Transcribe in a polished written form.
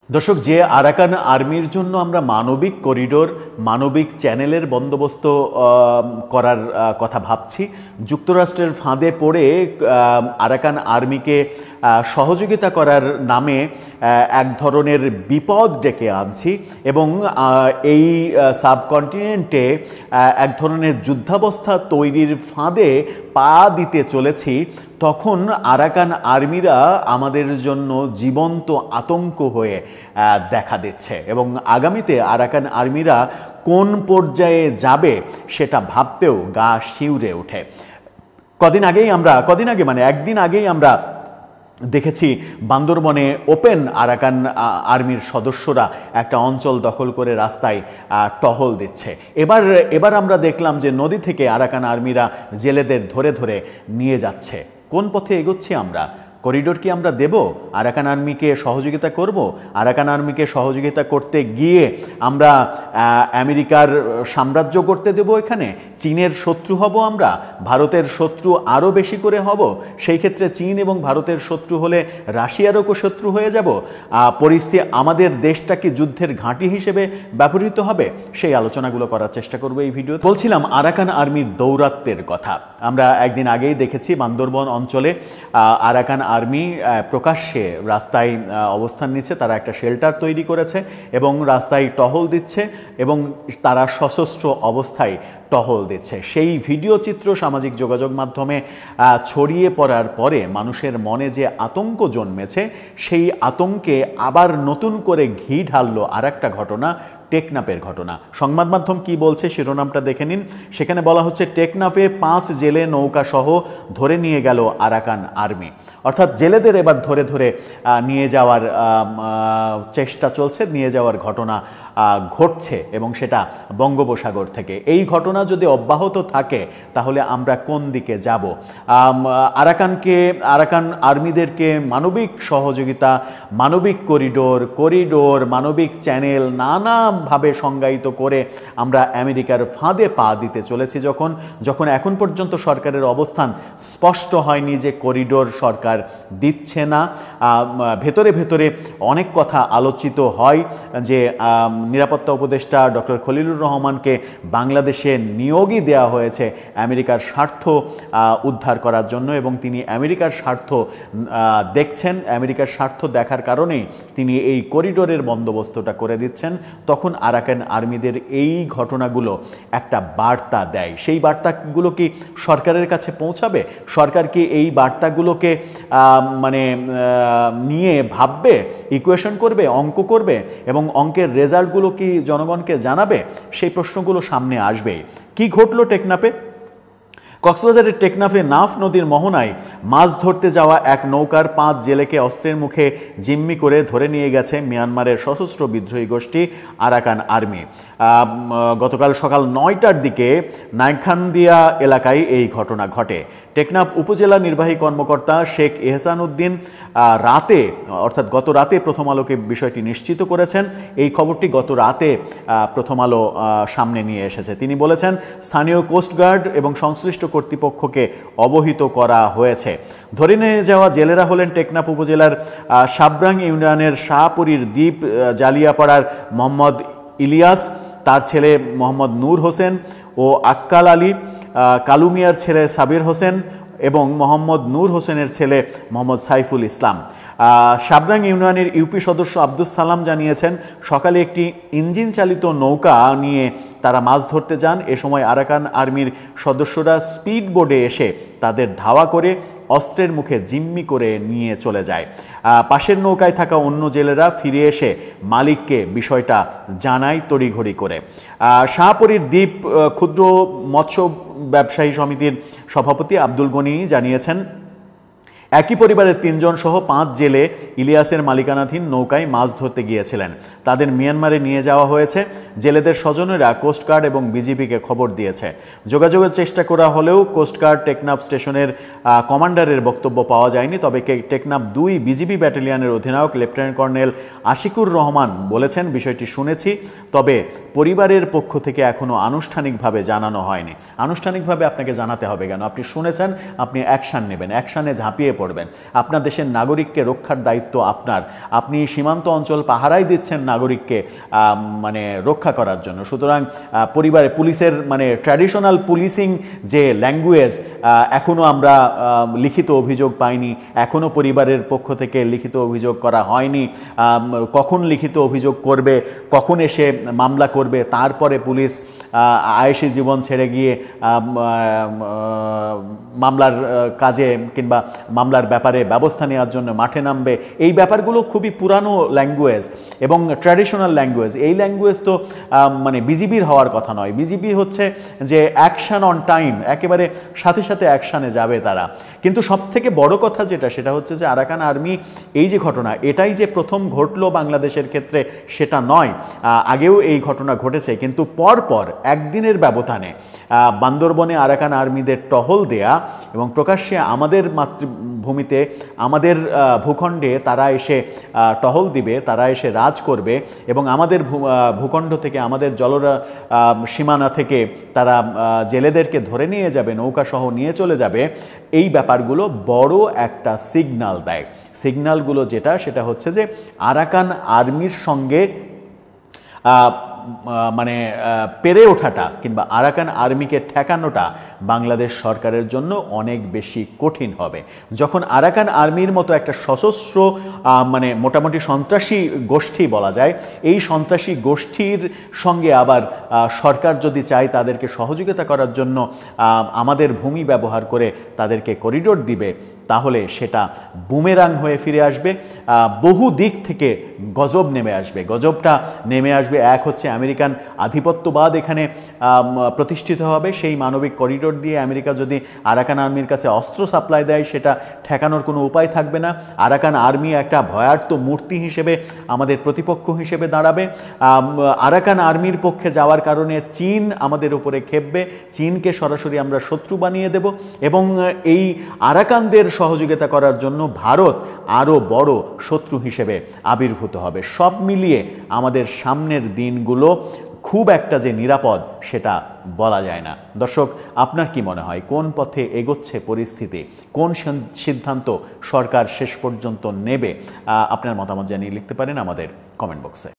দর্শক, যে আরাকান আর্মির জন্য আমরা মানবিক করিডোর, মানবিক চ্যানেলের বন্দোবস্ত করার কথা ভাবছি, যুক্তরাষ্ট্রের ফাঁদে পড়ে আরাকান আর্মিকে সহযোগিতা করার নামে এক ধরনের বিপদ ডেকে আনছি এবং এই সাবকন্টিনেন্টে এক ধরনের যুদ্ধাবস্থা তৈরির ফাঁদে পা দিতে চলেছি, তখন আরাকান আর্মিরা আমাদের জন্য জীবন্ত আতঙ্ক হয়ে দেখা দিচ্ছে এবং আগামীতে আরাকান আর্মিরা কোন পর্যায়ে যাবে সেটা ভাবতেও গা শিউরে ওঠে। একদিন আগেই আমরা দেখেছি বান্দরবনে ওপেন আরাকান আর্মির সদস্যরা একটা অঞ্চল দখল করে রাস্তায় টহল দিচ্ছে। এবার আমরা দেখলাম যে নদী থেকে আরাকান আর্মিরা জেলেদের ধরে ধরে নিয়ে যাচ্ছে। কোন পথে এগোচ্ছি আমরা? করিডোর কি আমরা দেব? আরাকান আর্মিকে সহযোগিতা করব? আরাকান আর্মিকে সহযোগিতা করতে গিয়ে আমরা আমেরিকার সাম্রাজ্য করতে দেব? এখানে চীনের শত্রু হব আমরা? ভারতের শত্রু আরও বেশি করে হব? সেই ক্ষেত্রে চীন এবং ভারতের শত্রু হলে রাশিয়ারও শত্রু হয়ে যাব? পরিস্থিতি আমাদের দেশটা কি যুদ্ধের ঘাঁটি হিসেবে ব্যবহৃত হবে? সেই আলোচনাগুলো করার চেষ্টা করব এই ভিডিও। বলছিলাম আরাকান আর্মির দৌরাত্ম্যের কথা। আমরা একদিন আগেই দেখেছি বান্দরবন অঞ্চলে আরাকান আর্মি প্রকাশ্যে রাস্তায় অবস্থান নিচ্ছে। তারা একটা শেল্টার তৈরি করেছে এবং রাস্তায় টহল দিচ্ছে এবং তারা সশস্ত্র অবস্থায় টহল দিচ্ছে। সেই ভিডিও চিত্র সামাজিক যোগাযোগ মাধ্যমে ছড়িয়ে পড়ার পরে মানুষের মনে যে আতঙ্ক জন্মেছে, সেই আতঙ্কে আবার নতুন করে ঘি ঢাললো আর একটা ঘটনা, টেকনাফের ঘটনা। সংবাদ মাধ্যম কি বলছে শিরোনামটা দেখে নিন। সেখানে বলা হচ্ছে, টেকনাফে 5 জেলে নৌকা সহ ধরে নিয়ে গেল আরাকান আর্মি। অর্থাৎ জেলেদের এবার ধরে ধরে নিয়ে যাওয়ার চেষ্টা চলছে, নিয়ে যাওয়ার ঘটনা ঘটছে এবং সেটা বঙ্গোপসাগর থেকে। এই ঘটনা যদি অব্যাহত থাকে তাহলে আমরা কোন দিকে যাব? আরাকান আর্মিদেরকে মানবিক সহযোগিতা, মানবিক করিডোর, মানবিক চ্যানেল নানাভাবে সংজ্ঞায়িত করে আমরা আমেরিকার ফাঁদে পা দিতে চলেছি। যখন এখন পর্যন্ত সরকারের অবস্থান স্পষ্ট হয়নি যে করিডোর সরকার দিচ্ছে না। ভেতরে ভেতরে অনেক কথা আলোচিত হয় যে নিরাপত্তা উপদেষ্টা ডক্টর খলিলুর রহমানকে বাংলাদেশে নিয়োগই দেওয়া হয়েছে আমেরিকার স্বার্থ উদ্ধার করার জন্য এবং তিনি আমেরিকার স্বার্থ দেখছেন। আমেরিকার স্বার্থ দেখার কারণেই তিনি এই করিডোরের বন্দোবস্তটা করে দিচ্ছেন। তখন আরাকান আর্মিদের এই ঘটনাগুলো একটা বার্তা দেয়। সেই বার্তাগুলো কি সরকারের কাছে পৌঁছাবে? সরকার কি এই বার্তাগুলোকে নিয়ে ভাববে, ইকুয়েশন করবে, অঙ্ক করবে এবং অঙ্কের রেজাল্টগুলো কি জনগণকে জানাবে? সেই প্রশ্নগুলো সামনে আসবে। কি ঘটল টেকনাফে? কক্সবাজারের টেকনাফে নাফ নদীর মোহনায় মাছ ধরতে যাওয়া এক নৌকার 5 জেলেকে অস্ত্রের মুখে জিম্মি করে ধরে নিয়ে গেছে মিয়ানমারের সশস্ত্র বিদ্রোহী গোষ্ঠী আরাকান আর্মি। গতকাল সকাল 9টার দিকে নাইখানদিয়া এলাকায় এই ঘটনা ঘটে। টেকনাফ উপজেলা নির্বাহী কর্মকর্তা শেখ এহসান উদ্দিন গত রাতে প্রথম আলোকে বিষয়টি নিশ্চিত করেছেন। এই খবরটি গত রাতে প্রথম আলো সামনে নিয়ে এসেছে। তিনি বলেছেন, স্থানীয় কোস্টগার্ড এবং সংশ্লিষ্ট কর্তৃপক্ষকে অবহিত করা হয়েছে। ধরে নিয়ে যাওয়া জেলেরা হলেন টেকনাফ উপজেলার সাবরাং ইউনিয়নের শাহপুরীর দ্বীপ জালিয়াপাড়ার মোহাম্মদ ইলিয়াস, তার ছেলে মোহাম্মদ নূর হোসেন ও আক্কাল আলী, কালুমিয়ার ছেলে সাবির হোসেন এবং মোহাম্মদ নূর হোসেনের ছেলে মোহাম্মদ সাইফুল ইসলাম। সাবরাং ইউনিয়নের ইউপি সদস্য আব্দুস সালাম জানিয়েছেন, সকালে একটি ইঞ্জিন চালিত নৌকা নিয়ে তারা মাছ ধরতে যান। এ সময় আরাকান আর্মির সদস্যরা স্পিড বোটে এসে তাদের ধাওয়া করে অস্ত্রের মুখে জিম্মি করে নিয়ে চলে যায়। পাশের নৌকায় থাকা অন্য জেলেরা ফিরে এসে মালিককে বিষয়টা জানায় তড়িঘড়ি করে। শাহপুরীর দ্বীপ ক্ষুদ্র মৎস্য ব্যবসায়ী সমিতির সভাপতি আব্দুল গনি জানিয়েছেন, একই পরিবারের 3 জন সহ 5 জেলে ইলিয়াসের মালিকানাধীন নৌকায় মাছ ধরতে গিয়েছিলেন। তাদের মিয়ানমারে নিয়ে যাওয়া হয়েছে। জেলেদের স্বজনেরা কোস্টগার্ড এবং বিজিবিকে খবর দিয়েছে। যোগাযোগের চেষ্টা করা হলেও কোস্টগার্ড টেকনাফ স্টেশনের কমান্ডারের বক্তব্য পাওয়া যায়নি। তবে টেকনাফ 2 বিজিবি ব্যাটালিয়নের অধিনায়ক লেফটেন্যান্ট কর্নেল আশিকুর রহমান বলেছেন, বিষয়টি শুনেছি, তবে পরিবারের পক্ষ থেকে এখনও আনুষ্ঠানিকভাবে জানানো হয়নি। আনুষ্ঠানিকভাবে আপনাকে জানাতে হবে কেন? আপনি শুনেছেন, আপনি অ্যাকশান নেবেন, অ্যাকশানে ঝাঁপিয়ে পড়বেন। আপনার দেশের নাগরিককে রক্ষার দায়িত্ব আপনার। আপনি সীমান্ত অঞ্চল পাহারাই দিচ্ছেন নাগরিককে মানে রক্ষা করার জন্য। সুতরাং পরিবারে পুলিশের মানে ট্র্যাডিশনাল পুলিশিং যে ল্যাঙ্গুয়েজ, এখনও আমরা লিখিত অভিযোগ পাইনি, এখনও পরিবারের পক্ষ থেকে লিখিত অভিযোগ করা হয়নি। কখন লিখিত অভিযোগ করবে, কখন এসে মামলা করবে, তারপরে পুলিশ আয়েশি জীবন ছেড়ে গিয়ে মামলার কাজে কিংবা মামলার ব্যাপারে ব্যবস্থা নেওয়ার জন্য মাঠে নামবে। এই ব্যাপারগুলো খুবই পুরানো ল্যাঙ্গুয়েজ এবং ট্র্যাডিশনাল ল্যাঙ্গুয়েজ। এই ল্যাঙ্গুয়েজ তো মানে বিজিবির হওয়ার কথা নয়। বিজিবি হচ্ছে যে অ্যাকশন অন টাইম, একেবারে সাথে সাথে অ্যাকশানে যাবে তারা। কিন্তু সবথেকে বড় কথা যেটা, সেটা হচ্ছে যে আরাকান আর্মি এই যে ঘটনা, এটাই যে প্রথম ঘটলো বাংলাদেশের ক্ষেত্রে সেটা নয়। আগেও এই ঘটনা ঘটেছে, কিন্তু পরপর একদিনের ব্যবধানে বান্দরবনে আরাকান আর্মিদের টহল দেয়া এবং প্রকাশ্যে আমাদের মাতৃভূমিতে, আমাদের ভূখণ্ডে তারা এসে টহল দিবে, তারা এসে রাজ করবে এবং আমাদের ভূখণ্ড থেকে, আমাদের সীমানা থেকে তারা জেলেদেরকে ধরে নিয়ে যাবে, নৌকাসহ নিয়ে চলে যাবে। এই ব্যাপারগুলো বড় একটা সিগন্যাল দেয়। সিগন্যালগুলো যেটা, সেটা হচ্ছে যে আরাকান আর্মির সঙ্গে মানে পেরে ওঠাটা কিংবা আরাকান আর্মিকে ঠেকানোটা বাংলাদেশ সরকারের জন্য অনেক বেশি কঠিন হবে। যখন আরাকান আর্মির মতো একটা সশস্ত্র মানে মোটামুটি সন্ত্রাসী গোষ্ঠী বলা যায়, এই সন্ত্রাসী গোষ্ঠীর সঙ্গে আবার সরকার যদি চায় তাদেরকে সহযোগিতা করার জন্য আমাদের ভূমি ব্যবহার করে তাদেরকে করিডোর দিবে, তাহলে সেটা বুমেরাং হয়ে ফিরে আসবে। বহু দিক থেকে গজব নেমে আসবে। গজবটা নেমে আসবে, এক হচ্ছে আমেরিকান আধিপত্যবাদ এখানে প্রতিষ্ঠিত হবে। সেই মানবিক করিডোর দিয়ে আমেরিকা যদি আরাকান আর্মির কাছে অস্ত্র সাপ্লাই দেয়, সেটা ঠেকানোর কোনো উপায় থাকবে না। আরাকান আর্মি একটা ভয়ার্ত মূর্তি হিসেবে আমাদের প্রতিপক্ষ হিসেবে দাঁড়াবে। আরাকান আর্মির পক্ষে যাওয়ার কারণে চীন আমাদের উপরে খেপবে, চীনকে সরাসরি আমরা শত্রু বানিয়ে দেব এবং এই আরাকানদের সহযোগিতা করার জন্য ভারত আরও বড় শত্রু হিসেবে আবির্ভূত হবে। সব মিলিয়ে আমাদের সামনের দিনগুলো খুব একটা যে নিরাপদ সেটা বলা যায় না। দর্শক, আপনার কি মনে হয় কোন পথে এগোচ্ছে পরিস্থিতি, কোন সিদ্ধান্ত সরকার শেষ পর্যন্ত নেবে? আপনার মতামত জানিয়ে লিখতে পারেন আমাদের কমেন্ট বক্সে।